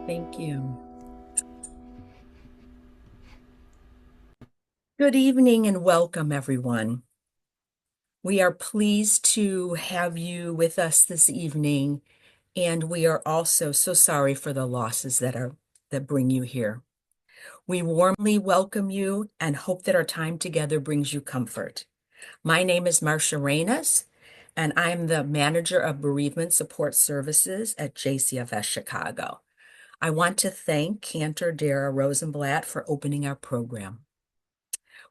Thank you. Good evening and welcome, everyone. We are pleased to have you with us this evening, and we are also so sorry for the losses that bring you here. We warmly welcome you and hope that our time together brings you comfort. My name is Marcia Reynes, and I'm the manager of bereavement support services at JCFS Chicago. I want to thank Cantor Dara Rosenblatt for opening our program.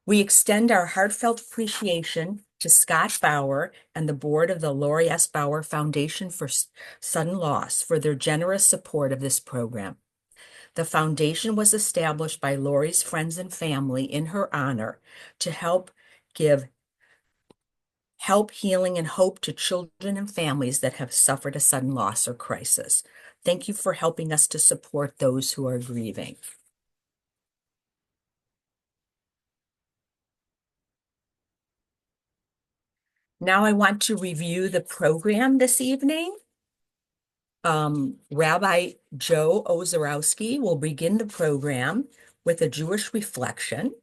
We extend our heartfelt appreciation to Scott Bauer and the board of the Lori S. Bauer Foundation for Sudden Loss for their generous support of this program. The foundation was established by Lori's friends and family in her honor to give help, healing, and hope to children and families that have suffered a sudden loss or crisis. Thank you for helping us to support those who are grieving. Now I want to review the program this evening. Rabbi Joe Ozarowski will begin the program with a Jewish reflection.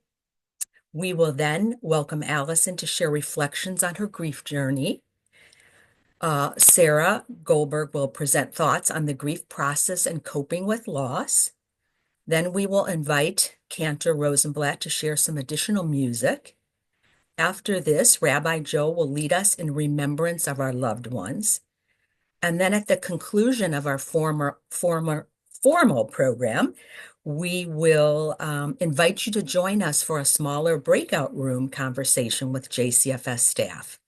We will then welcome Allison to share reflections on her grief journey. Sarah Goldberg will present thoughts on the grief process and coping with loss. Then we will invite Cantor Rosenblatt to share some additional music. After this, Rabbi Joe will lead us in remembrance of our loved ones. And then at the conclusion of our formal program, we will invite you to join us for a smaller breakout room conversation with JCFS staff.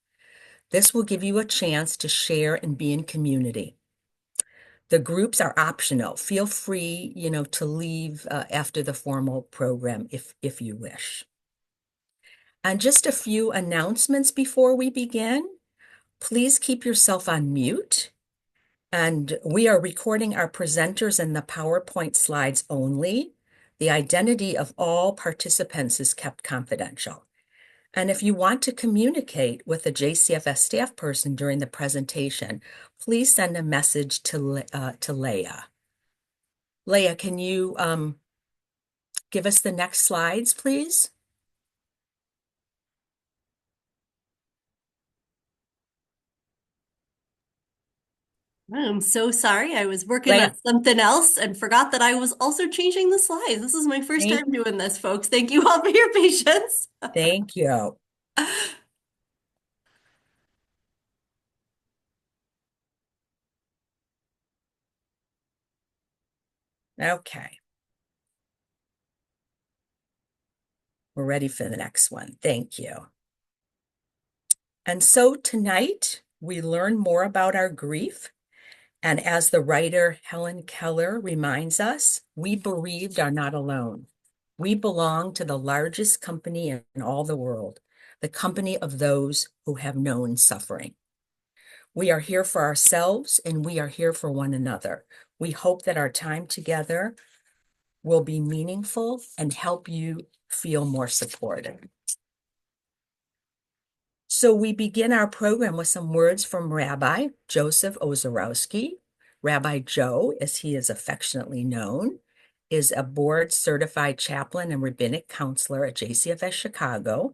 This will give you a chance to share and be in community. The groups are optional. Feel free, to leave after the formal program if you wish. And just a few announcements before we begin. Please keep yourself on mute. And we are recording our presenters and the PowerPoint slides only. The identity of all participants is kept confidential. And if you want to communicate with a JCFS staff person during the presentation, please send a message to Leah. Leah, can you give us the next slides, please? I'm so sorry. I was working on Leah, something else and forgot that I was also changing the slides. This is my first thank, time doing this, folks. Thank you all for your patience. thank you. Okay. We're ready for the next one. Thank you. And so tonight we learn more about our grief. And as the writer Helen Keller reminds us, we bereaved are not alone. We belong to the largest company in all the world, the company of those who have known suffering. We are here for ourselves and we are here for one another. We hope that our time together will be meaningful and help you feel more supported. So we begin our program with some words from Rabbi Joseph Ozorowski. Rabbi Joe, as he is affectionately known, is a board-certified chaplain and rabbinic counselor at JCFS Chicago,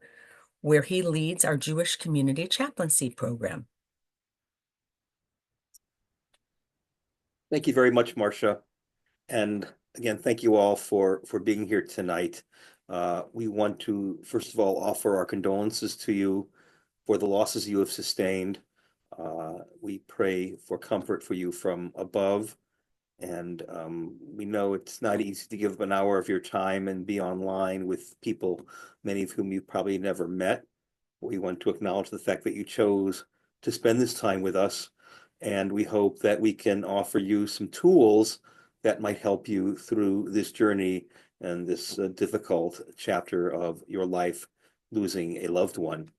where he leads our Jewish community chaplaincy program. Thank you very much, Marcia. And again, thank you all for being here tonight. We want to, first of all, offer our condolences to you for the losses you have sustained. We pray for comfort for you from above. And we know it's not easy to give up an hour of your time and be online with people, many of whom you've probably never met. We want to acknowledge the fact that you chose to spend this time with us. And we hope that we can offer you some tools that might help you through this journey and this difficult chapter of your life, losing a loved one.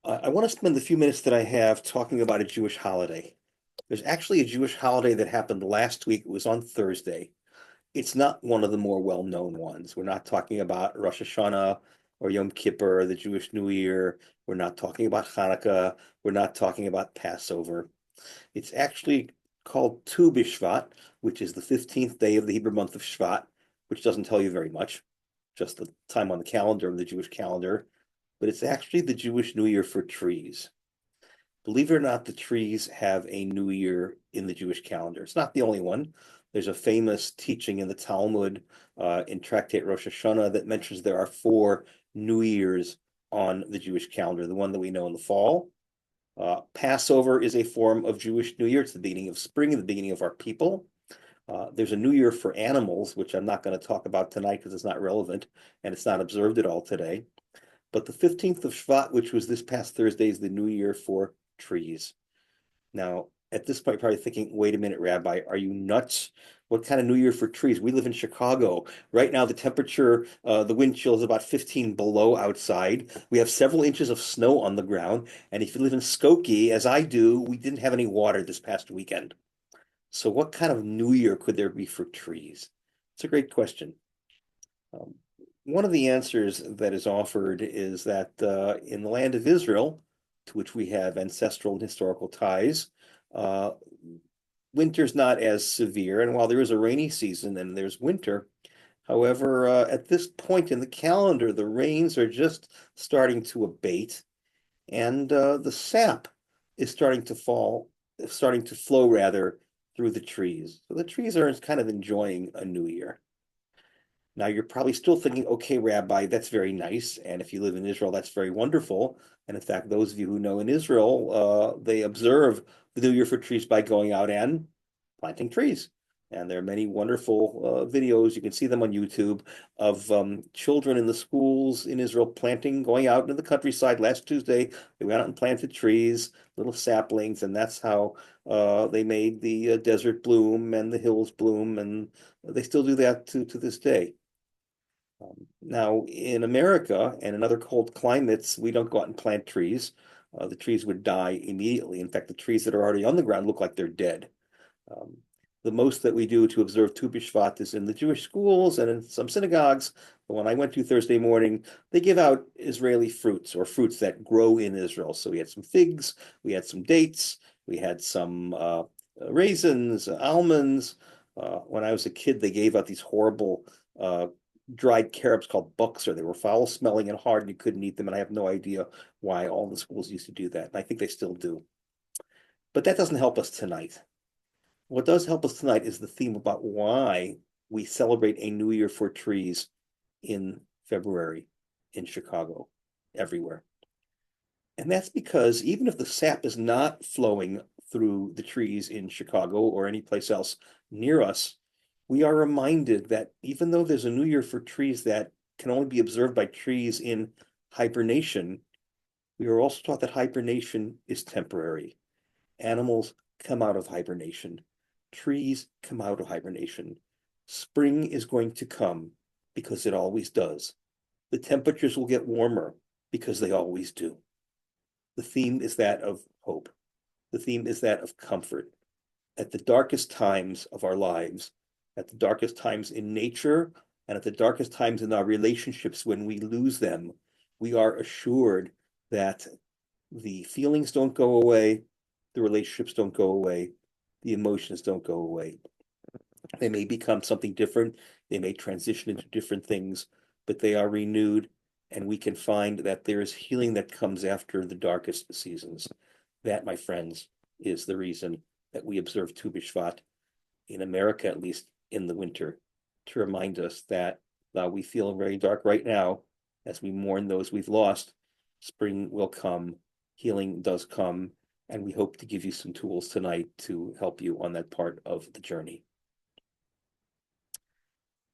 I want to spend the few minutes that I have talking about a Jewish holiday. There's actually a Jewish holiday that happened last week. It was on Thursday. It's not one of the more well-known ones. We're not talking about Rosh Hashanah or Yom Kippur, the Jewish New Year. We're not talking about Hanukkah. We're not talking about Passover. It's actually called Tu B'Shvat, which is the 15th day of the Hebrew month of Shvat, which doesn't tell you very much, just the time on the calendar of the Jewish calendar. But it's actually the Jewish New Year for trees. Believe it or not, the trees have a new year in the Jewish calendar. It's not the only one. There's a famous teaching in the Talmud in Tractate Rosh Hashanah that mentions there are 4 new years on the Jewish calendar. The one that we know in the fall. Passover is a form of Jewish New Year. It's the beginning of spring, the beginning of our people. There's a new year for animals, which I'm not going to talk about tonight because it's not relevant and it's not observed at all today. But the 15th of Shvat, which was this past Thursday, is the new year for trees. Now, at this point, probably thinking, wait a minute, Rabbi, are you nuts? What kind of New Year for trees? We live in Chicago. Right now, the temperature, the wind chill is about 15 below outside. We have several inches of snow on the ground. And if you live in Skokie, as I do, we didn't have any water this past weekend. So what kind of New Year could there be for trees? It's a great question. One of the answers that is offered is that in the land of Israel, to which we have ancestral and historical ties, winter's not as severe. And while there is a rainy season and there's winter, however, at this point in the calendar, the rains are just starting to abate and the sap is starting to flow rather through the trees. So the trees are kind of enjoying a new year. Now, you're probably still thinking, okay, Rabbi, that's very nice. And if you live in Israel, that's very wonderful. And in fact, those of you who know in Israel, they observe the New Year for trees by going out and planting trees. And there are many wonderful videos, you can see them on YouTube, of children in the schools in Israel going out into the countryside. Last Tuesday, they went out and planted trees, little saplings, and that's how they made the desert bloom and the hills bloom. And they still do that to this day. Now, in America and in other cold climates, we don't go out and plant trees. The trees would die immediately. In fact, the trees that are already on the ground look like they're dead. The most that we do to observe Tu B'Shvat is in the Jewish schools and in some synagogues. The one I went to Thursday morning, they give out Israeli fruits or fruits that grow in Israel. So we had some figs, we had some dates, we had some raisins, almonds. When I was a kid, they gave out these horrible dried carobs called buxer. They were foul smelling and hard and you couldn't eat them. And I have no idea why all the schools used to do that. And I think they still do. But that doesn't help us tonight. What does help us tonight is the theme about why we celebrate a New Year for trees in February in Chicago, everywhere. And that's because even if the sap is not flowing through the trees in Chicago or any place else near us, we are reminded that even though there's a new year for trees that can only be observed by trees in hibernation, we are also taught that hibernation is temporary. Animals come out of hibernation. Trees come out of hibernation. Spring is going to come because it always does. The temperatures will get warmer because they always do. The theme is that of hope. The theme is that of comfort. At the darkest times of our lives, at the darkest times in nature, and at the darkest times in our relationships when we lose them, we are assured that the feelings don't go away, the relationships don't go away, the emotions don't go away. They may become something different, they may transition into different things, but they are renewed, and we can find that there is healing that comes after the darkest seasons. That, my friends, is the reason that we observe Tu B'Shvat, in America at least, in the winter, to remind us that while we feel very dark right now, as we mourn those we've lost, spring will come, healing does come, and we hope to give you some tools tonight to help you on that part of the journey.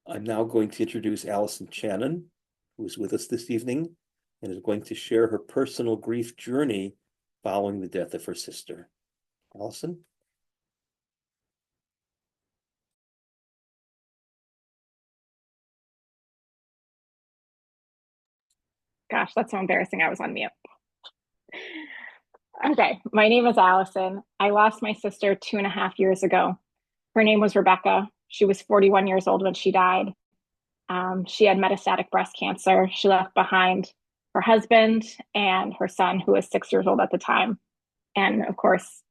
I'm now going to introduce Allison Channon, who is with us this evening and is going to share her personal grief journey following the death of her sister. Allison? Gosh, that's so embarrassing. I was on mute. Okay, my name is Allison. I lost my sister 2.5 years ago. Her name was Rebecca. She was 41 years old when she died. She had metastatic breast cancer. She left behind her husband and her son, who was 6 years old at the time. And of course,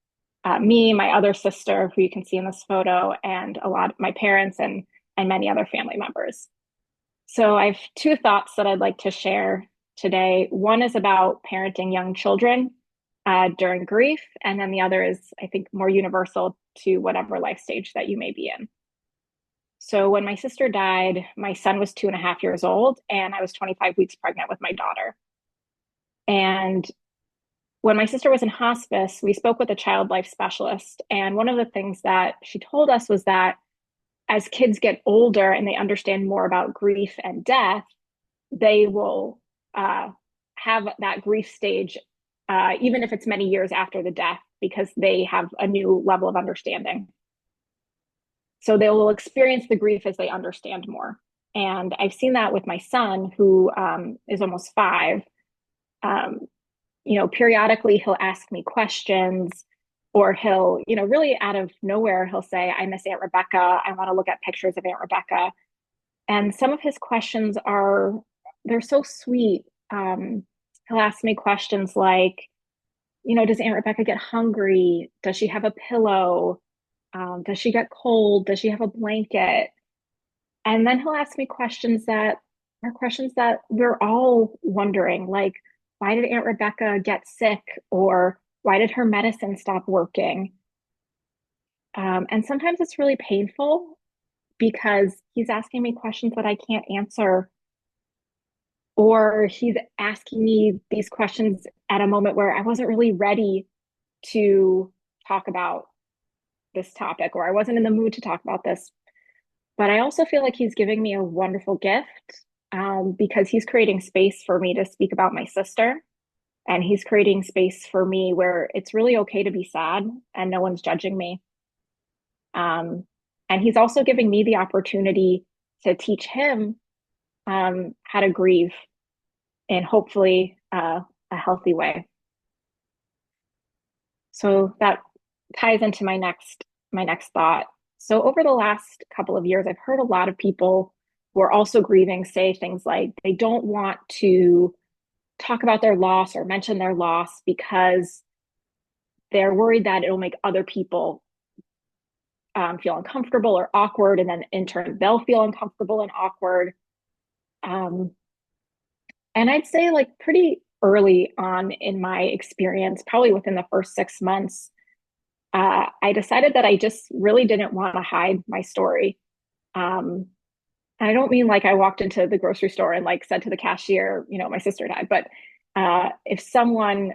me, my other sister, who you can see in this photo, and a lot of my parents and many other family members. So I have two thoughts that I'd like to share today. One is about parenting young children during grief, and then the other is, I think, more universal to whatever life stage that you may be in. So when my sister died, my son was 2.5 years old, and I was 25 weeks pregnant with my daughter. And when my sister was in hospice, we spoke with a child life specialist. And one of the things that she told us was that as kids get older and they understand more about grief and death, they will have that grief stage, even if it's many years after the death, because they have a new level of understanding. So they will experience the grief as they understand more. And I've seen that with my son, who is almost 5. Periodically he'll ask me questions, or he'll, really out of nowhere, he'll say, I miss Aunt Rebecca. I want to look at pictures of Aunt Rebecca. And some of his questions they're so sweet. He'll ask me questions like, does Aunt Rebecca get hungry? Does she have a pillow? Does she get cold? Does she have a blanket? And then he'll ask me questions that are questions that we're all wondering, like, why did Aunt Rebecca get sick? Or why did her medicine stop working? And sometimes it's really painful because he's asking me questions that I can't answer, or he's asking me these questions at a moment where I wasn't really ready to talk about this topic, or I wasn't in the mood to talk about this. But I also feel like he's giving me a wonderful gift, because he's creating space for me to speak about my sister. And he's creating space for me where it's really okay to be sad and no one's judging me. And he's also giving me the opportunity to teach him how to grieve in hopefully a healthy way. So that ties into my next thought. So over the last couple of years, I've heard a lot of people who are also grieving say things like they don't want to talk about their loss or mention their loss because they're worried that it'll make other people feel uncomfortable or awkward, and then in turn they'll feel uncomfortable and awkward. Um, and I'd say, like, pretty early on in my experience, probably within the first 6 months, I decided that I just really didn't want to hide my story. And I don't mean like I walked into the grocery store and like said to the cashier, my sister died, but if someone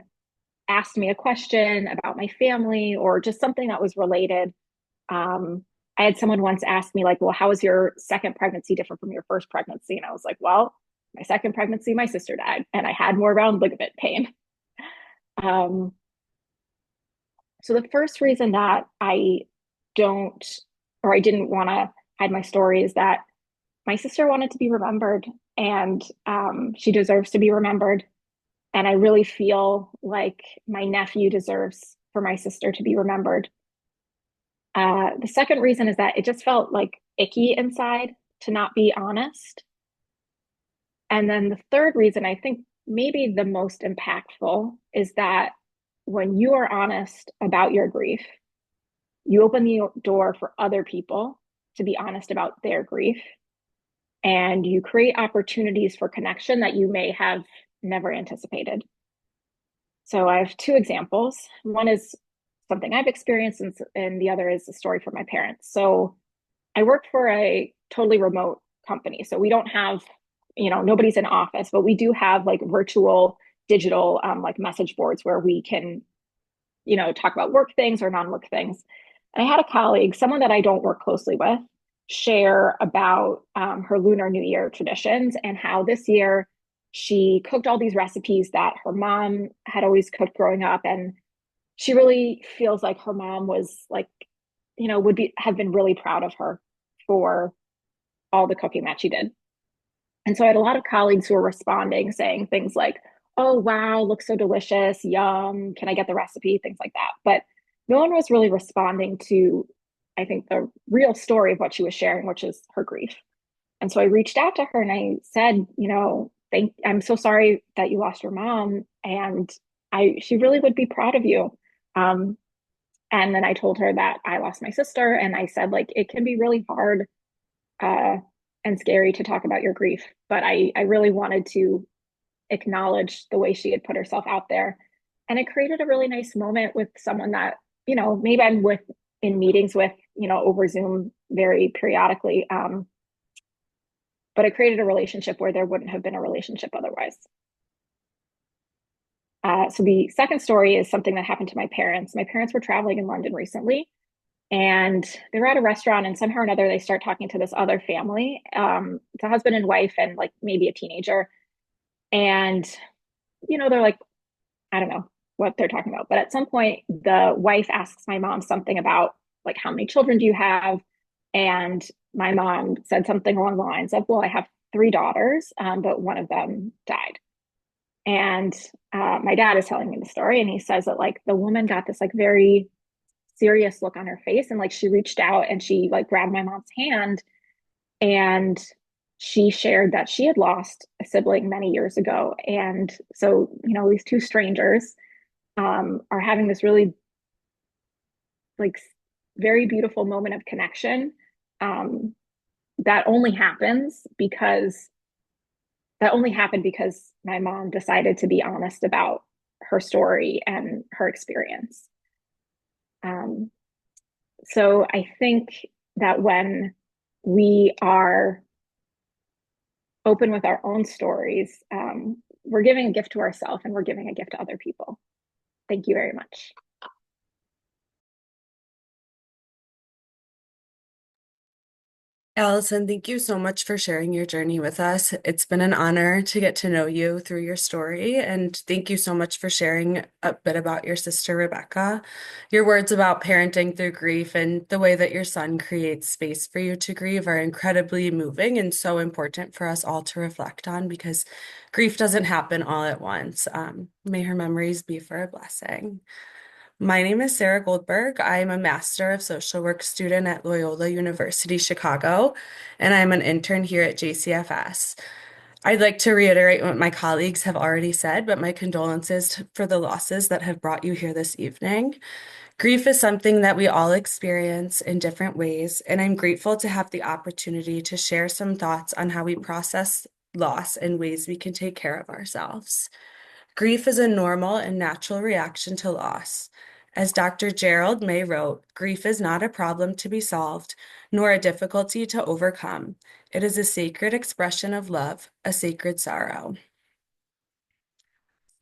asked me a question about my family or just something that was related, I had someone once ask me, like, well, how is your second pregnancy different from your first pregnancy? And I was like, well, my second pregnancy, my sister died, and I had more round ligament pain. Um, so the first reason that don't, I didn't want to hide my story is that my sister wanted to be remembered, and she deserves to be remembered. And I really feel like my nephew deserves for my sister to be remembered. The second reason is that it just felt like icky inside to not be honest. And then the third reason, I think maybe the most impactful, is that when you are honest about your grief, you open the door for other people to be honest about their grief, and you create opportunities for connection that you may have never anticipated. So I have two examples. One is something I've experienced, and the other is a story from my parents. So I work for a totally remote company. So we don't have, nobody's in office, but we do have like virtual digital like message boards where we can, talk about work things or non-work things. And I had a colleague, someone that I don't work closely with, share about her Lunar New Year traditions and how this year she cooked all these recipes that her mom had always cooked growing up. And she really feels like her mom was like, would have been really proud of her for all the cooking that she did. And so I had a lot of colleagues who were responding, saying things like, oh, wow, looks so delicious, yum, can I get the recipe, things like that. But no one was really responding to, I think, the real story of what she was sharing, which is her grief. And so I reached out to her and I said, I'm so sorry that you lost your mom. And she really would be proud of you. Um, and then I told her that I lost my sister. And I said, like, it can be really hard uh, and scary to talk about your grief. But I really wanted to acknowledge the way she had put herself out there. And it created a really nice moment with someone that, maybe I'm with in meetings with, over Zoom very periodically. But it created a relationship where there wouldn't have been a relationship otherwise. So the second story is something that happened to my parents. My parents were traveling in London recently, and they were at a restaurant, and somehow or another they start talking to this other family. It's a husband and wife and like maybe a teenager. And, they're like, I don't know what they're talking about. But at some point, the wife asks my mom something about like, how many children do you have? And my mom said something along the lines of, well, I have three daughters, but one of them died. And my dad is telling me the story, and he says that like the woman got this like very serious look on her face, and like she reached out and she like grabbed my mom's hand, and she shared that she had lost a sibling many years ago. And so, these two strangers are having this really like very beautiful moment of connection um, that only happens because that only happened because my mom decided to be honest about her story and her experience. Um, so I think that when we are open with our own stories, we're giving a gift to ourselves and we're giving a gift to other people. Thank you very much. Allison, thank you so much for sharing your journey with us. It's been an honor to get to know you through your story, and thank you so much for sharing a bit about your sister, Rebecca. Your words about parenting through grief and the way that your son creates space for you to grieve are incredibly moving and so important for us all to reflect on because grief doesn't happen all at once. May her memories be for a blessing. My name is Sarah Goldberg. I'm a Master of Social Work student at Loyola University Chicago, and I'm an intern here at JCFS. I'd like to reiterate what my colleagues have already said, but my condolences for the losses that have brought you here this evening. Grief is something that we all experience in different ways, and I'm grateful to have the opportunity to share some thoughts on how we process loss and ways we can take care of ourselves. Grief is a normal and natural reaction to loss. As Dr. Gerald May wrote, grief is not a problem to be solved, nor a difficulty to overcome. It is a sacred expression of love, a sacred sorrow.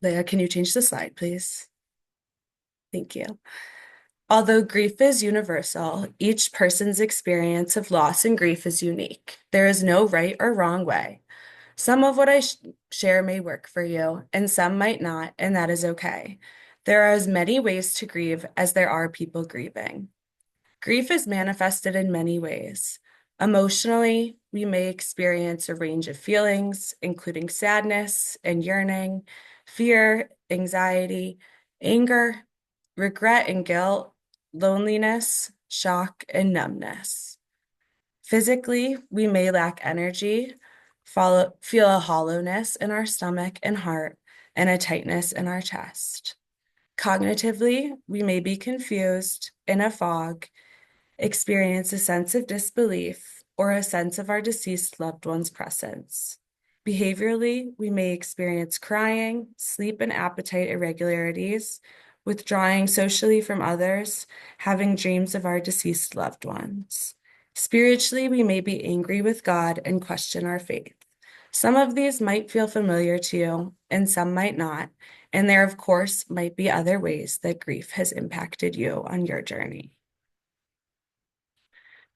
Leah, can you change the slide, please? Thank you. Although grief is universal, each person's experience of loss and grief is unique. There is no right or wrong way. Some of what I share may work for you, and some might not, and that is okay. There are as many ways to grieve as there are people grieving. Grief is manifested in many ways. Emotionally, we may experience a range of feelings, including sadness and yearning, fear, anxiety, anger, regret and guilt, loneliness, shock, and numbness. Physically, we may lack energy, feel a hollowness in our stomach and heart, and a tightness in our chest. Cognitively, we may be confused, in a fog, experience a sense of disbelief or a sense of our deceased loved one's presence. Behaviorally, we may experience crying, sleep and appetite irregularities, withdrawing socially from others, having dreams of our deceased loved ones. Spiritually, we may be angry with God and question our faith. Some of these might feel familiar to you, and some might not. And there, of course, might be other ways that grief has impacted you on your journey.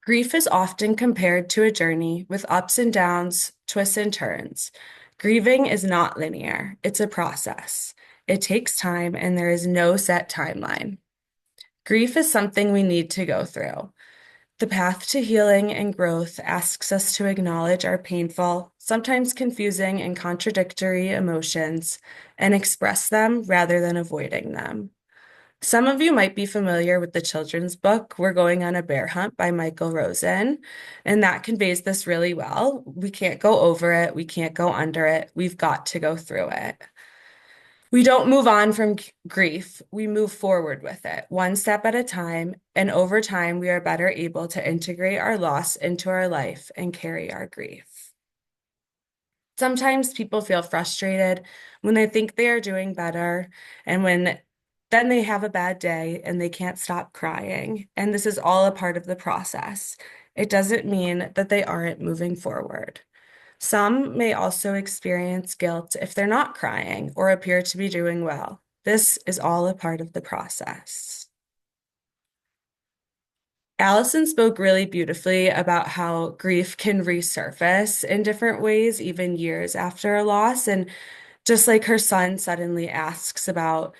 Grief is often compared to a journey with ups and downs, twists and turns. Grieving is not linear, it's a process. It takes time, and there is no set timeline. Grief is something we need to go through. The path to healing and growth asks us to acknowledge our painful, sometimes confusing and contradictory emotions and express them rather than avoiding them. Some of you might be familiar with the children's book, We're Going on a Bear Hunt by Michael Rosen, and that conveys this really well. We can't go over it, we can't go under it, we've got to go through it. We don't move on from grief, we move forward with it, one step at a time, and over time, we are better able to integrate our loss into our life and carry our grief. Sometimes people feel frustrated when they think they are doing better, and then they have a bad day and they can't stop crying. And this is all a part of the process. It doesn't mean that they aren't moving forward. Some may also experience guilt if they're not crying or appear to be doing well. This is all a part of the process. Allison spoke really beautifully about how grief can resurface in different ways, even years after a loss. And just like her son suddenly asks about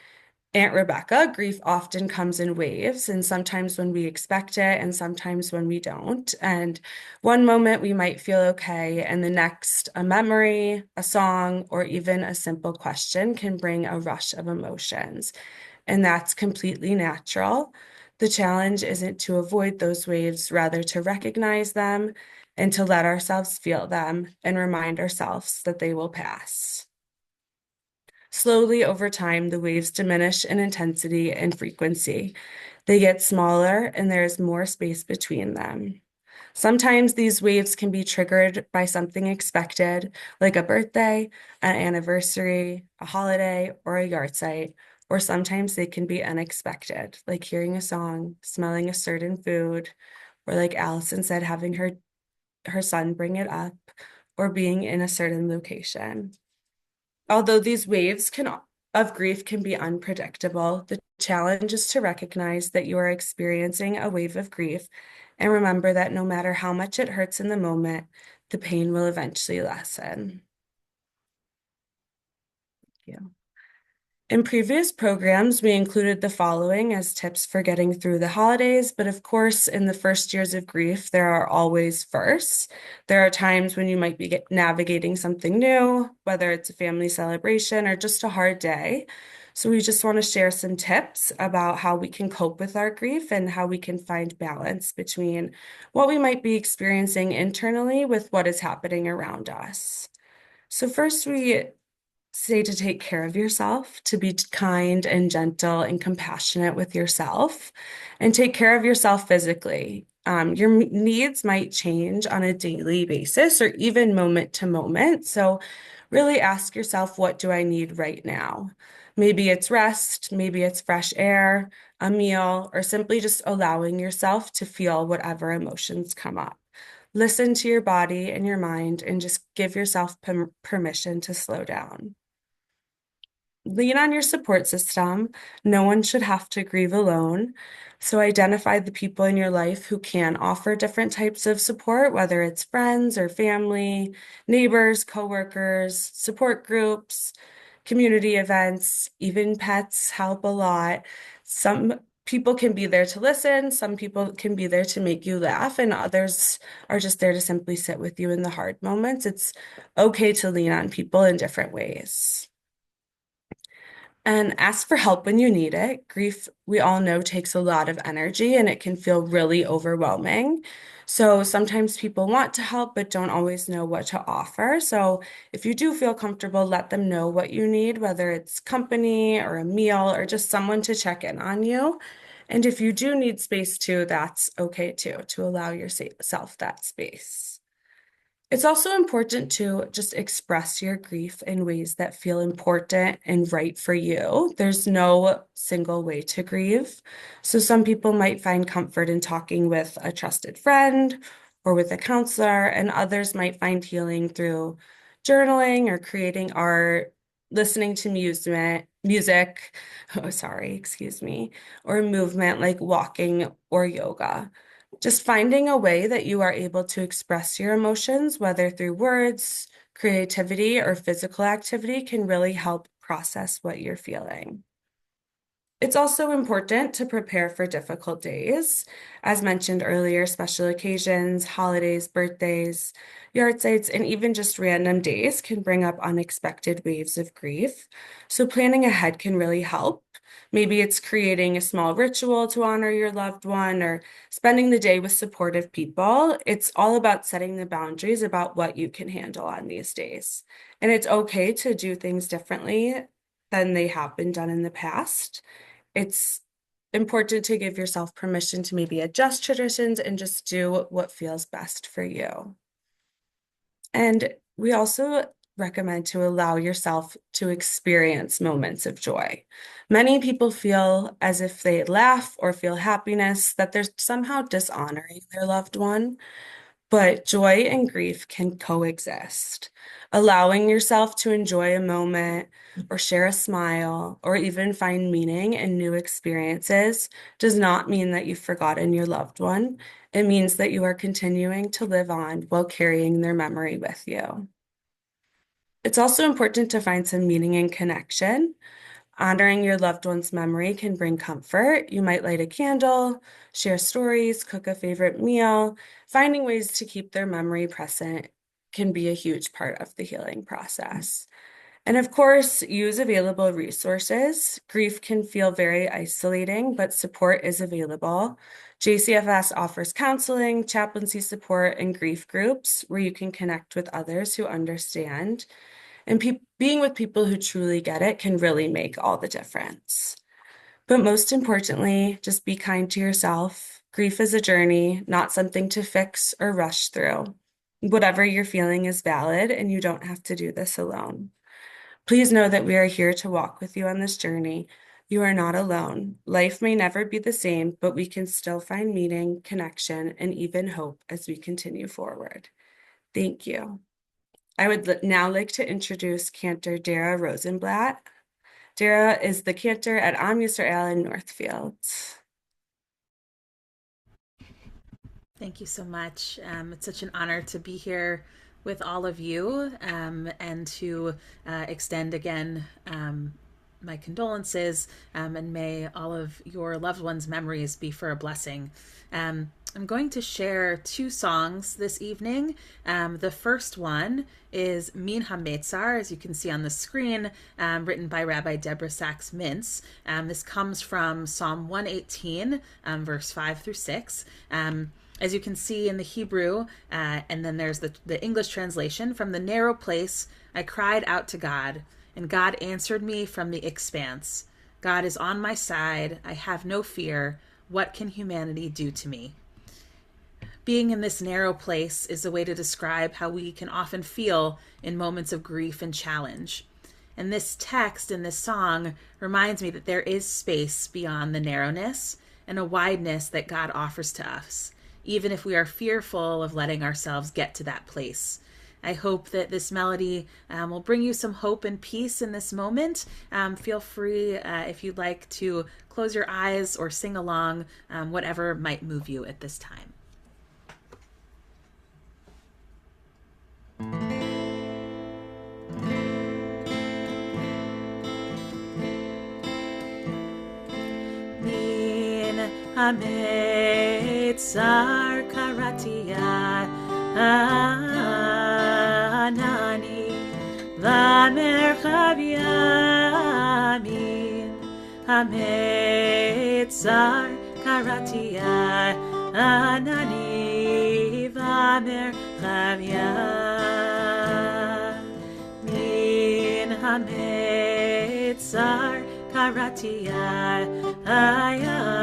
Aunt Rebecca, grief often comes in waves, and sometimes when we expect it, and sometimes when we don't. And one moment we might feel okay, and the next, a memory, a song, or even a simple question can bring a rush of emotions. And that's completely natural. The challenge isn't to avoid those waves, rather to recognize them and to let ourselves feel them and remind ourselves that they will pass. Slowly over time, the waves diminish in intensity and frequency. They get smaller and there is more space between them. Sometimes these waves can be triggered by something expected, like a birthday, an anniversary, a holiday, or a yard site, or sometimes they can be unexpected, like hearing a song, smelling a certain food, or like Allison said, having her son bring it up, or being in a certain location. Although these waves of grief can be unpredictable, the challenge is to recognize that you are experiencing a wave of grief and remember that no matter how much it hurts in the moment, the pain will eventually lessen. Thank you. In previous programs, we included the following as tips for getting through the holidays, but of course, in the first years of grief, there are always firsts. There are times when you might be navigating something new, whether it's a family celebration or just a hard day. So we just want to share some tips about how we can cope with our grief and how we can find balance between what we might be experiencing internally with what is happening around us. So first, we say to take care of yourself, to be kind and gentle and compassionate with yourself, and take care of yourself physically. Your needs might change on a daily basis or even moment to moment. So really ask yourself, what do I need right now? Maybe it's rest, maybe it's fresh air, a meal, or simply just allowing yourself to feel whatever emotions come up. Listen to your body and your mind and just give yourself permission to slow down. Lean on your support system. No one should have to grieve alone. So identify the people in your life who can offer different types of support, whether it's friends or family, neighbors, coworkers, support groups, community events, even pets help a lot. Some people can be there to listen, some people can be there to make you laugh, and others are just there to simply sit with you in the hard moments. It's okay to lean on people in different ways. And ask for help when you need it. Grief, we all know, takes a lot of energy and it can feel really overwhelming. So sometimes people want to help but don't always know what to offer. So if you do feel comfortable, let them know what you need, whether it's company or a meal or just someone to check in on you. And if you do need space too, that's okay too, to allow yourself that space. It's also important to just express your grief in ways that feel important and right for you. There's no single way to grieve. So some people might find comfort in talking with a trusted friend or with a counselor, and others might find healing through journaling or creating art, listening to music, oh, sorry, excuse me, or movement like walking or yoga. Just finding a way that you are able to express your emotions, whether through words, creativity, or physical activity, can really help process what you're feeling. It's also important to prepare for difficult days. As mentioned earlier, special occasions, holidays, birthdays, yard sites, and even just random days can bring up unexpected waves of grief. So planning ahead can really help. Maybe it's creating a small ritual to honor your loved one or spending the day with supportive people. It's all about setting the boundaries about what you can handle on these days. And it's okay to do things differently than they have been done in the past. It's important to give yourself permission to maybe adjust traditions and just do what feels best for you. And we also recommend to allow yourself to experience moments of joy. Many people feel as if they laugh or feel happiness, that they're somehow dishonoring their loved one. But joy and grief can coexist. Allowing yourself to enjoy a moment or share a smile or even find meaning in new experiences does not mean that you've forgotten your loved one. It means that you are continuing to live on while carrying their memory with you. It's also important to find some meaning and connection. Honoring your loved one's memory can bring comfort. You might light a candle, share stories, cook a favorite meal. Finding ways to keep their memory present can be a huge part of the healing process. And of course, use available resources. Grief can feel very isolating, but support is available. JCFS offers counseling, chaplaincy support, and grief groups where you can connect with others who understand. And being with people who truly get it can really make all the difference. But most importantly, just be kind to yourself. Grief is a journey, not something to fix or rush through. Whatever you're feeling is valid, and you don't have to do this alone. Please know that we are here to walk with you on this journey. You are not alone. Life may never be the same, but we can still find meaning, connection, and even hope as we continue forward. Thank you. I would now like to introduce Cantor Dara Rosenblatt. Dara is the cantor at Amüseraal in Northfield. Thank you so much. It's such an honor to be here with all of you and to extend again my condolences, and may all of your loved ones' memories be for a blessing. I'm going to share two songs this evening. The first one is Min HaMetzar, as you can see on the screen, written by Rabbi Deborah Sachs-Mintz. This comes from Psalm 118, verse 5 through 6. As you can see in the Hebrew, and then there's the English translation, from the narrow place I cried out to God, and God answered me from the expanse. God is on my side. I have no fear. What can humanity do to me? Being in this narrow place is a way to describe how we can often feel in moments of grief and challenge. And this text in this song reminds me that there is space beyond the narrowness and a wideness that God offers to us, even if we are fearful of letting ourselves get to that place. I hope that this melody will bring you some hope and peace in this moment. Feel free, if you'd like, to close your eyes or sing along, whatever might move you at this time. Ametzar karatia anani vamerchav yamin Ametzar karatia anani vamerchav yamin Ametzar karatia Ayanani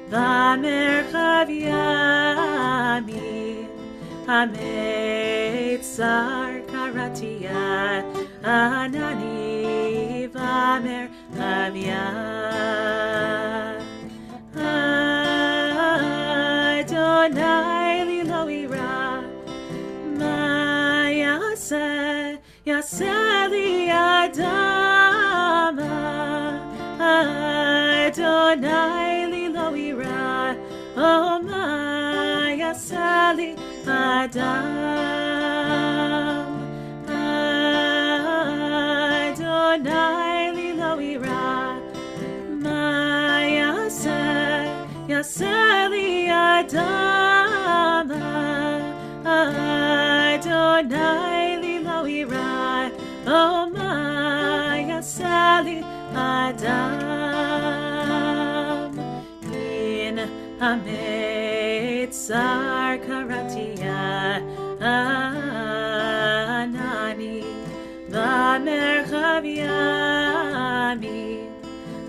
Vamerchav Yamin Ametzar Karatia Anani Vamerchav Yamin Adonai Lilo Ira Ma Yaseh Li Adama Adonai Lilo Ira Oh my Yasali Adam Adonai Lilo Ira my Yasali Adam Adonai Lilo Ira Oh my Yasali Adam in Ametzar karatia anani vamerchav yamin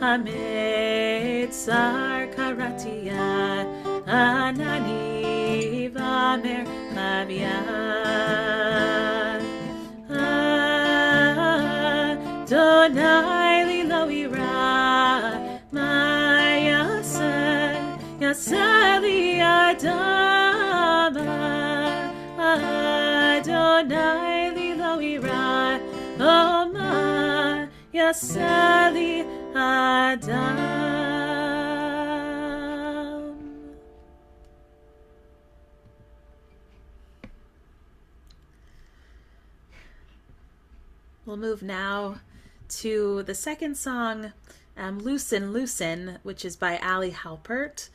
Ametzar karatia anani vamerchav yamin Adonai Lilo Ira Ma Yaseh Li Adama Adonai Lilo Ira Oh Ma Yaseh Li Adam. We'll move now to the second song, Loosen, Loosen, which is by Ali Halpert.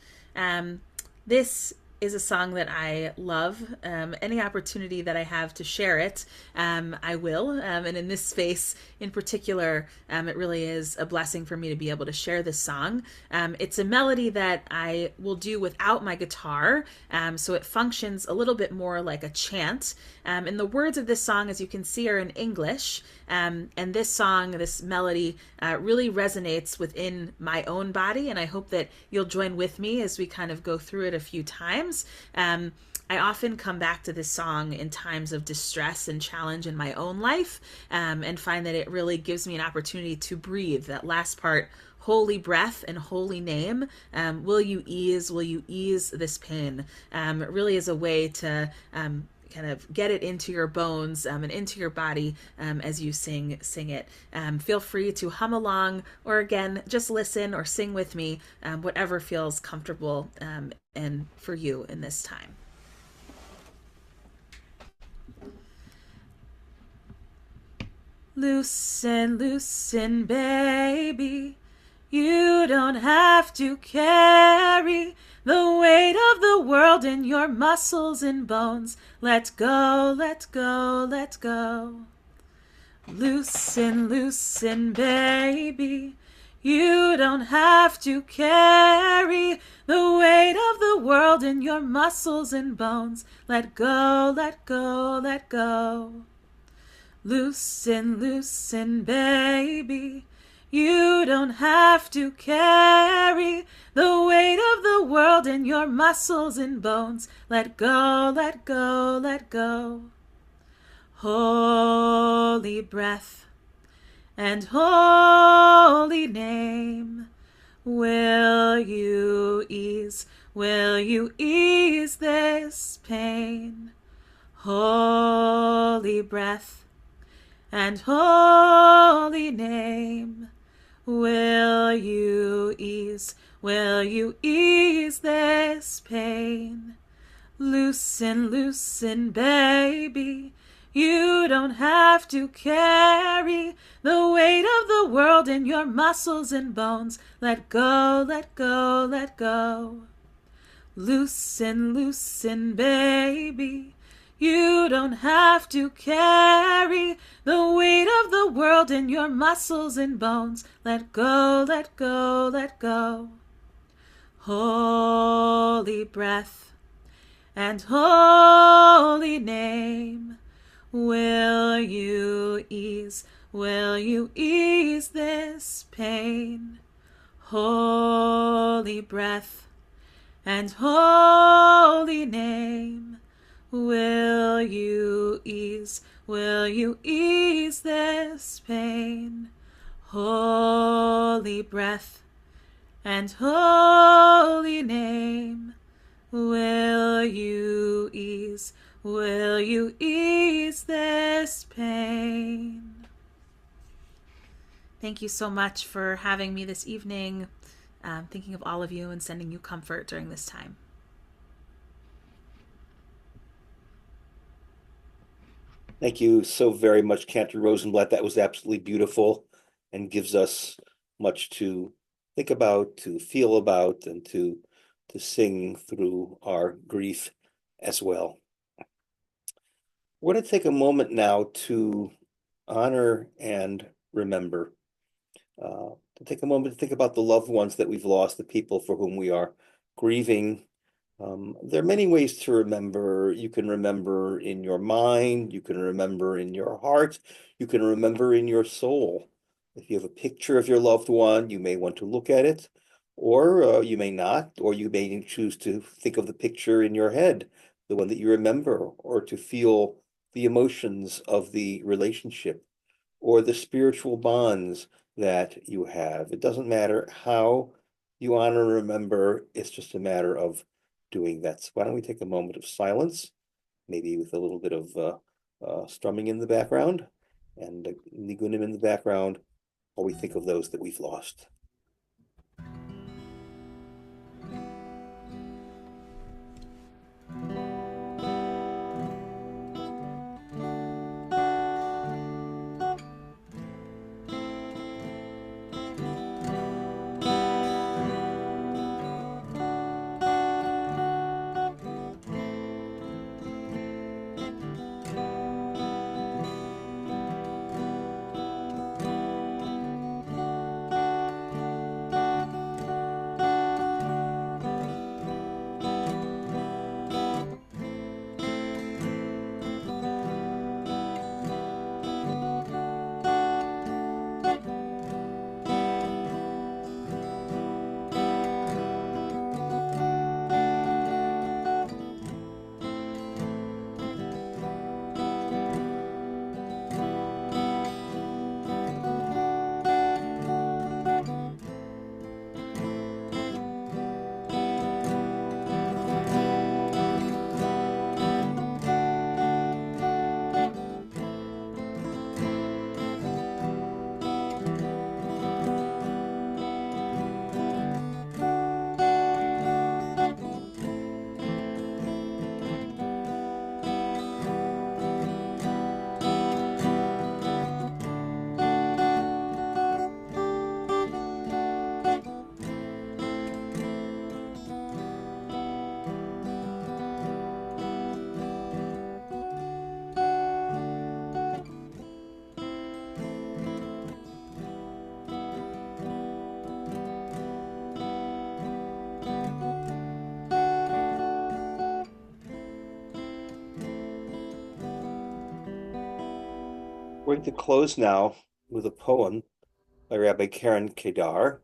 This is a song that I love. Any opportunity that I have to share it, I will. And in this space in particular, it really is a blessing for me to be able to share this song. It's a melody that I will do without my guitar, so it functions a little bit more like a chant. And the words of this song, as you can see, are in English. And this song, this melody, really resonates within my own body, and I hope that you'll join with me as we kind of go through it a few times. I often come back to this song in times of distress and challenge in my own life, and find that it really gives me an opportunity to breathe. That last part, holy breath and holy name, will you ease this pain? It really is a way to kind of get it into your bones and into your body as you sing it. Feel free to hum along, or again, just listen or sing with me, whatever feels comfortable and for you in this time. Loosen, loosen, baby. You don't have to carry the weight of the world in your muscles and bones. Let go, let go, let go. Loosen, loosen, baby. You don't have to carry the weight of the world in your muscles and bones. Let go, let go, let go. Loosen, loosen, baby. You don't have to carry the weight of the world in your muscles and bones. Let go, let go, let go. Holy breath and holy name, will you ease this pain? Holy breath and holy name, will you ease this pain? Loosen, loosen, baby. You don't have to carry the weight of the world in your muscles and bones. Let go, let go, let go. Loosen, loosen, baby. You don't have to carry the weight of the world in your muscles and bones. Let go, let go, let go. Holy breath and holy name, will you ease this pain? Holy breath and holy name, will you ease this pain? Holy breath and holy name, will you ease this pain? Thank you so much for having me this evening, thinking of all of you and sending you comfort during this time. Thank you so very much, Cantor Rosenblatt. That was absolutely beautiful and gives us much to think about, to feel about, and to sing through our grief as well. We're going to take a moment now to honor and remember, to take a moment to think about the loved ones that we've lost, the people for whom we are grieving. There are many ways to remember. You can remember in your mind, you can remember in your heart, you can remember in your soul. If you have a picture of your loved one, you may want to look at it, or you may not, or you may choose to think of the picture in your head, the one that you remember, or to feel the emotions of the relationship or the spiritual bonds that you have. It doesn't matter how you honor and remember, it's just a matter of doing that. So why don't we take a moment of silence, maybe with a little bit of strumming in the background and nigunim in the background, while we think of those that we've lost. We're going to close now with a poem by Rabbi Karen Kedar,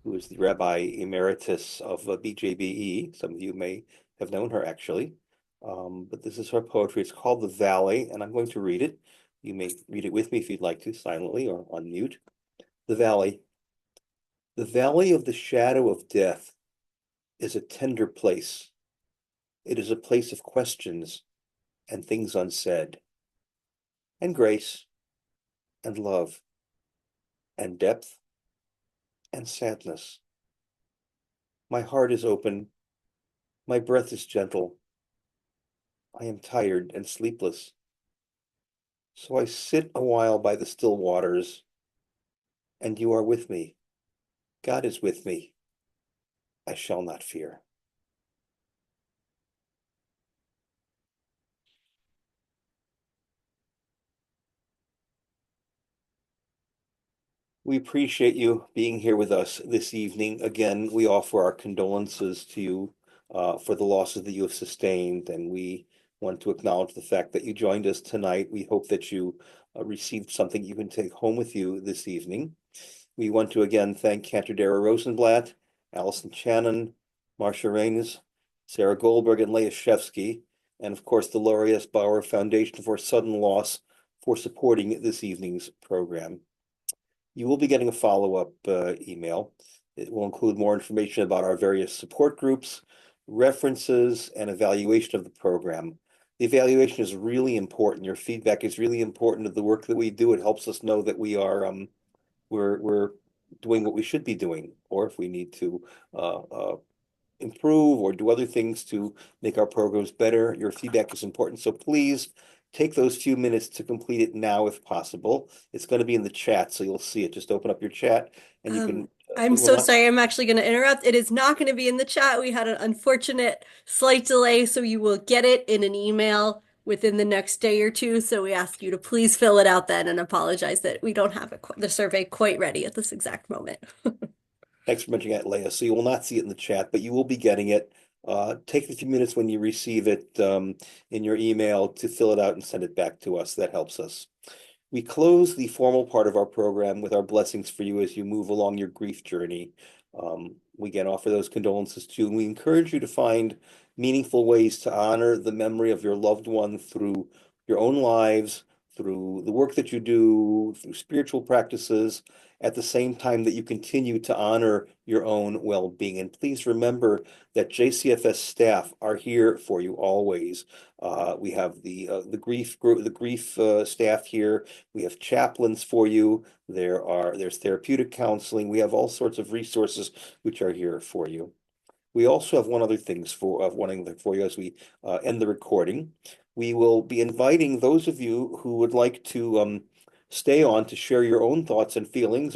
who is the Rabbi Emeritus of BJBE. Some of you may have known her actually, but this is her poetry. It's called The Valley, and I'm going to read it. You may read it with me if you'd like to, silently or on mute. The Valley. The valley of the shadow of death is a tender place. It is a place of questions, and things unsaid, and grace, and love, and depth, and sadness. My heart is open, my breath is gentle. I am tired and sleepless. So I sit a while by the still waters, and you are with me. God is with me. I shall not fear. We appreciate you being here with us this evening. Again, we offer our condolences to you for the losses that you have sustained, and we want to acknowledge the fact that you joined us tonight. We hope that you received something you can take home with you this evening. We want to again thank Canterdara Rosenblatt, Allison Channon, Marcia Raines, Sarah Goldberg, and Leah Shevsky, and of course the Laurie S. Bauer Foundation for Sudden Loss for supporting this evening's program. You will be getting a follow-up email. It will include more information about our various support groups, references, and evaluation of the program. The evaluation is really important. Your feedback is really important to the work that we do. It helps us know that we are we're doing what we should be doing, or if we need to improve or do other things to make our programs better. Your feedback is important. So please take those few minutes to complete it now if possible. It's going to be in the chat, so you'll see it. Just open up your chat and you can. I'm so sorry. I'm actually going to interrupt. It is not going to be in the chat. We had an unfortunate slight delay, so you will get it in an email within the next day or two. So we ask you to please fill it out then and apologize that we don't have the survey quite ready at this exact moment. Thanks for mentioning that, Leah. So you will not see it in the chat, but you will be getting it. Take a few minutes when you receive it in your email to fill it out and send it back to us. That helps us. We close the formal part of our program with our blessings for you as you move along your grief journey. We again offer those condolences to you, and we encourage you to find meaningful ways to honor the memory of your loved one through your own lives, through the work that you do, through spiritual practices, at the same time that you continue to honor your own well-being. And please remember that JCFS staff are here for you always. We have the grief staff here. We have chaplains for you. There's therapeutic counseling. We have all sorts of resources which are here for you. We also have one other thing for you as we end the recording. We will be inviting those of you who would like to stay on to share your own thoughts and feelings